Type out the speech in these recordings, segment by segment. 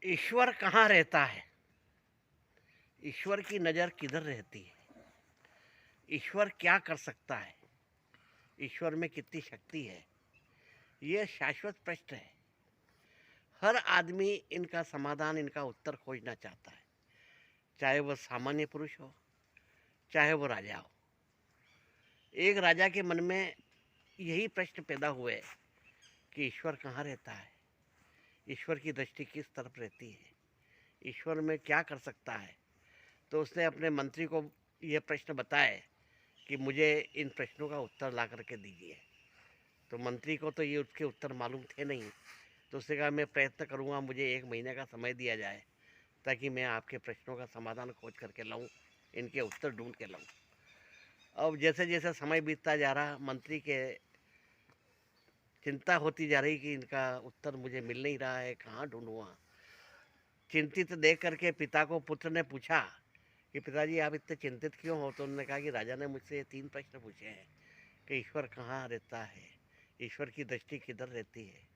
ईश्वर कहाँ रहता है? ईश्वर की नज़र किधर रहती है? ईश्वर क्या कर सकता है? ईश्वर में कितनी शक्ति है? ये शाश्वत प्रश्न है। हर आदमी इनका समाधान, इनका उत्तर खोजना चाहता है, चाहे वह सामान्य पुरुष हो, चाहे वो राजा हो। एक राजा के मन में यही प्रश्न पैदा हुए कि ईश्वर कहाँ रहता है, ईश्वर की दृष्टि किस तरफ रहती है, ईश्वर में क्या कर सकता है। तो उसने अपने मंत्री को यह प्रश्न बताए कि मुझे इन प्रश्नों का उत्तर ला करके दीजिए। तो मंत्री को तो ये उसके उत्तर मालूम थे नहीं। तो उसने कहा मैं प्रयत्न करूँगा, मुझे 1 महीने का समय दिया जाए ताकि मैं आपके प्रश्नों का समाधान खोज करके लाऊं, इनके उत्तर ढूंढ के लाऊं। अब जैसे जैसे समय बीतता जा रहा, मंत्री के चिंता होती जा रही कि इनका उत्तर मुझे मिल नहीं रहा है, कहाँ ढूंढूँ। चिंतित देख करके पिता को पुत्र ने पूछा कि पिताजी आप इतने चिंतित क्यों हो? तो उन्होंने कहा कि राजा ने मुझसे 3 प्रश्न पूछे हैं कि ईश्वर कहाँ रहता है, ईश्वर की दृष्टि किधर रहती है,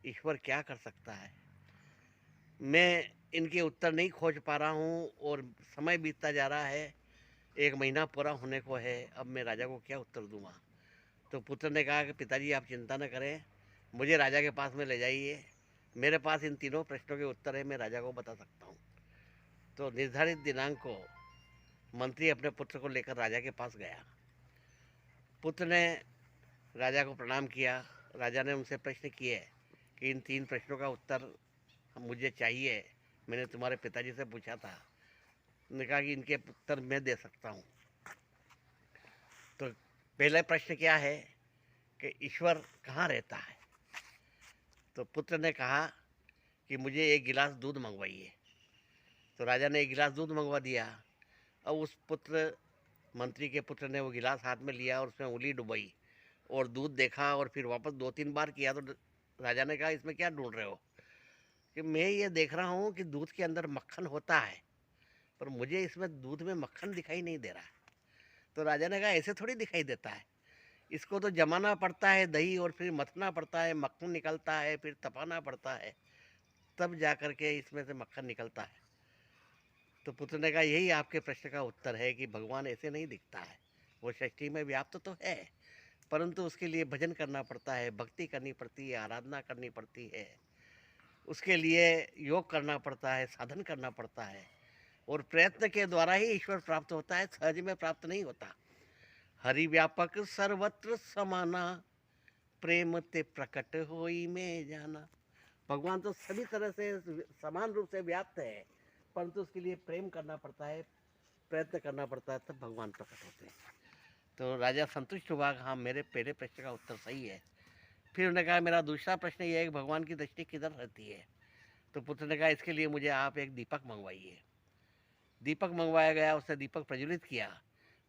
ईश्वर क्या कर सकता है। मैं इनके उत्तर नहीं खोज पा रहा हूँ और समय बीतता जा रहा है, 1 महीना पूरा होने को है, अब मैं राजा को क्या उत्तर दूंगा। तो पुत्र ने कहा कि पिताजी आप चिंता न करें, मुझे राजा के पास में ले जाइए, मेरे पास इन तीनों प्रश्नों के उत्तर है, मैं राजा को बता सकता हूँ। तो निर्धारित दिनांक को मंत्री अपने पुत्र को लेकर राजा के पास गया। पुत्र ने राजा को प्रणाम किया। राजा ने उनसे प्रश्न किए कि इन 3 प्रश्नों का उत्तर मुझे चाहिए, मैंने तुम्हारे पिताजी से पूछा था। उन्होंने कहा कि इनके उत्तर मैं दे सकता हूँ। तो पहला प्रश्न क्या है कि ईश्वर कहाँ रहता है। तो पुत्र ने कहा कि मुझे 1 गिलास दूध मंगवाइए। तो राजा ने 1 गिलास दूध मंगवा दिया। अब उस मंत्री के पुत्र ने वो गिलास हाथ में लिया और उसमें उंगली डुबाई और दूध देखा और फिर वापस 2-3 बार किया। तो राजा ने कहा इसमें क्या ढूंढ रहे हो? कि मैं ये देख रहा हूँ कि दूध के अंदर मक्खन होता है, पर मुझे इसमें दूध में मक्खन दिखाई नहीं दे रहा है। तो राजा ने कहा ऐसे थोड़ी दिखाई देता है, इसको तो जमाना पड़ता है दही और फिर मथना पड़ता है, मक्खन निकलता है, फिर तपाना पड़ता है, तब जा कर के इसमें से मक्खन निकलता है। तो पुत्र ने कहा यही आपके प्रश्न का उत्तर है कि भगवान ऐसे नहीं दिखता है, वो सृष्टि में व्याप्त तो है, परंतु उसके लिए भजन करना पड़ता है, भक्ति करनी पड़ती है, आराधना करनी पड़ती है, उसके लिए योग करना पड़ता है, साधन करना पड़ता है और प्रयत्न के द्वारा ही ईश्वर प्राप्त होता है, सहज में प्राप्त नहीं होता। हरि व्यापक सर्वत्र समाना, प्रेम ते प्रकट होई में जाना। भगवान तो सभी तरह से समान रूप से व्याप्त है, परंतु उसके लिए प्रेम करना पड़ता है, प्रयत्न करना पड़ता है, तब भगवान प्रकट होते हैं। तो राजा संतुष्ट हुआ, हाँ मेरे पहले प्रश्न का उत्तर सही है। फिर उन्होंने कहा मेरा दूसरा प्रश्न ये है कि भगवान की दृष्टि किधर रहती है। तो पुत्र ने कहा इसके लिए मुझे आप एक दीपक मंगवाइए। दीपक मंगवाया गया, उसने दीपक प्रज्वलित किया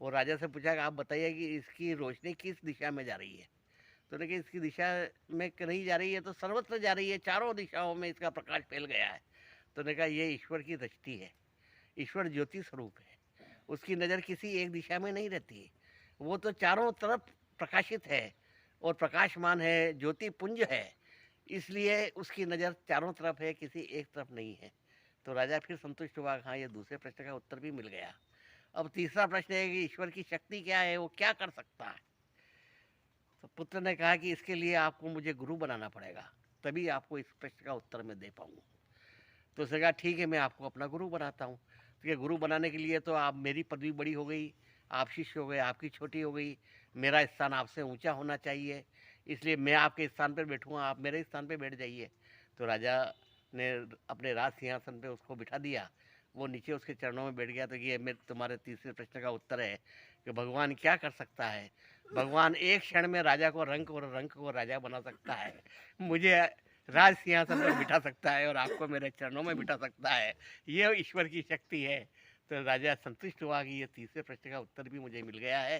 और राजा से पूछा कि आप बताइए कि इसकी रोशनी किस दिशा में जा रही है। तो उन्होंने कहा इसकी दिशा में नहीं जा रही है, तो सर्वत्र जा रही है, चारों दिशाओं में इसका प्रकाश फैल गया है। तो उन्होंने कहा ये ईश्वर की दृष्टि है, ईश्वर ज्योति स्वरूप है, उसकी नज़र किसी एक दिशा में नहीं रहती, वो तो चारों तरफ प्रकाशित है और प्रकाशमान है, ज्योति पुंज है, इसलिए उसकी नज़र चारों तरफ है, किसी एक तरफ नहीं है। तो राजा फिर संतुष्ट हुआ, हाँ ये दूसरे प्रश्न का उत्तर भी मिल गया। अब तीसरा प्रश्न है कि ईश्वर की शक्ति क्या है, वो क्या कर सकता है। तो पुत्र ने कहा कि इसके लिए आपको मुझे गुरु बनाना पड़ेगा, तभी आपको इस प्रश्न का उत्तर मैं दे पाऊंगा। तो उसने कहा ठीक है, मैं आपको अपना गुरु बनाता हूँ। तो ये गुरु बनाने के लिए तो आप, मेरी पदवी बड़ी हो गई, आप शिष्य हो गए, आपकी छोटी हो गई, मेरा स्थान आपसे ऊंचा होना चाहिए, इसलिए मैं आपके स्थान पर बैठूंगा, आप मेरे स्थान पर बैठ जाइए। तो राजा ने अपने राज सिंहासन पे उसको बिठा दिया, वो नीचे उसके चरणों में बैठ गया। तो ये मेरे तुम्हारे तीसरे प्रश्न का उत्तर है कि भगवान क्या कर सकता है। भगवान एक क्षण में राजा को रंक और रंक को राजा बना सकता है, मुझे राज सिंहासन पर बिठा सकता है और आपको मेरे चरणों में बिठा सकता है, ये ईश्वर की शक्ति है। तो राजा संतुष्ट हुआ कि ये तीसरे प्रश्न का उत्तर भी मुझे मिल गया है।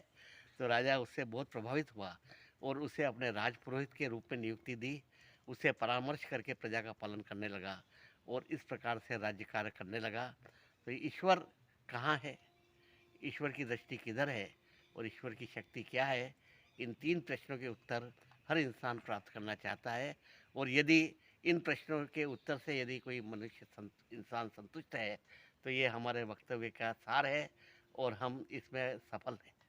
तो राजा उससे बहुत प्रभावित हुआ और उसे अपने राजपुरोहित के रूप में नियुक्ति दी, उसे परामर्श करके प्रजा का पालन करने लगा और इस प्रकार से राज्य कार्य करने लगा। तो ईश्वर कहाँ है, ईश्वर की दृष्टि किधर है और ईश्वर की शक्ति क्या है, इन 3 प्रश्नों के उत्तर हर इंसान प्राप्त करना चाहता है। और यदि इन प्रश्नों के उत्तर से यदि कोई इंसान संतुष्ट है, तो ये हमारे वक्तव्य का सार है और हम इसमें सफल हैं।